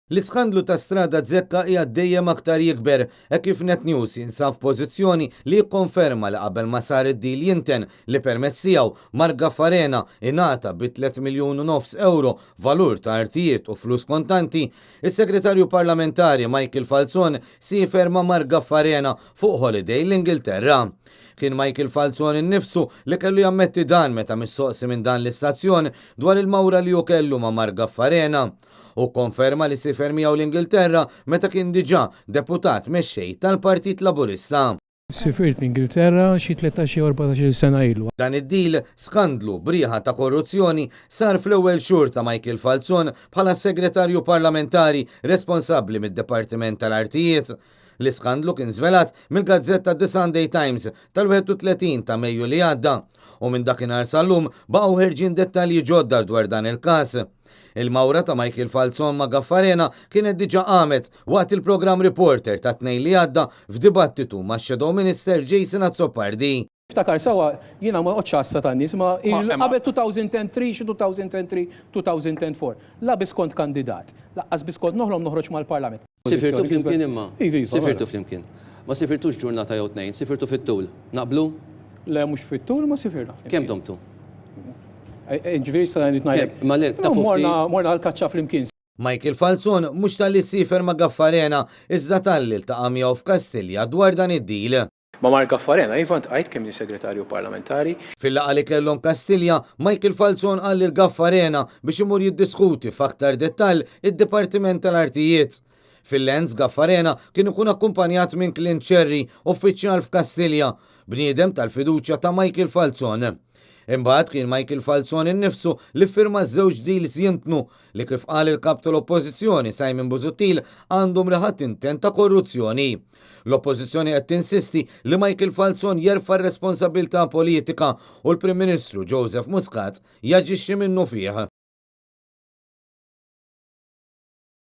L-iskandlu ta' strada Zecca hija dejjem aktar jikber hekk kif Net News jinsab f'pożizzjoni li jikkonferma li qabel ma sar id-deal jinten li permezz tiegħu Marga Farena ingħata bi 3,5 miljun euro valur ta' artijiet u flus kontanti, is-Segretarju Parlamentari Michael Falzon si ferma Marga Farena fuq holiday l-Ingilterra. Kien Michael Falzon innifsu li kellu jammetti dan meta missoqsi minn dan l-istazzjon dwar il-mawra li hu kellu ma' Marga Farena. U konferma li sifer miegħu l-Ingilterra meta kien diġà deputat mexxej tal-Partit Laburista. Sifirt l-Ingilterra xi 13-14 sena ilu. Dan id-deal skandlu brieħa ta' korruzzjoni sar fl-ewwel xhur ta' Michael Falzon bħala segretarju parlamentari responsabbli mid-Dipartiment tal-Artijiet. L-iskandlu kien żvelat mill-Gazzetta The Sunday Times tal-31 ta' Mejju li għadda u minn dakinhar sal-lum baqgħu ħerġin dettalji ġodda dwar dan il-każ. Il-mawra ta' Michael Falzon ma' Gaffarena kienet diġa qamet waqt il-programm Reporter ta' tnejn li għadda f'dibattitu ma' Shadow Minister Jason Azzopardi. Ftakar sawa jiena ma oċċassa tan-nies ma qabel 2003 xi 2003-2004. Labis kont kandidat. Laqqas biss kont noħroġ mal-Parlament. Sifirtu flimkien imma. Sifirtu flimkien. Ma sifirtux ġurnata jew tnejn, sifirtu fit-tul. Naqblu? Le mhux fit-tul ma sifirna. Kemm domtu? Ġifieri sa ngħid ngħidlek. Ma le ta' Morna għall-kaċċa flimkien. Michael Falzon mhux tal-li sifer ma' Gaffarena iżda tal-li ta' miegħu f'Kastilja dwar dan id-deal. Ma' Marga Farena, jivant għajt kemm segretarju parlamentari. Fil-laqgħa li kellhom Kastilja, Michael Falzon qal lil Gaffarena biex imur jiddiskuti f'aktar dettall id-Dipartiment tal-Artijiet. Fil-Lens Gaffarena kien ikun akkumpanjat minn Clint Cherry, uffiċjal f'Kastilja, bniedem tal-fiduċja ta' Michael Falzon. Imbagħad kien Michael Falzon innifsu li firma żewġ deals jintnu li kif qal il-kap tal-Oppożizzjoni Simon Busuttil għandhom reħat intent ta' korruzzjoni. L-Oppożizzjoni qed tinsisti li Michael Falzon jerfa' r-responsabilità politika u l-Prim Ministru Joseph Muscat jaġixxi minnu fih.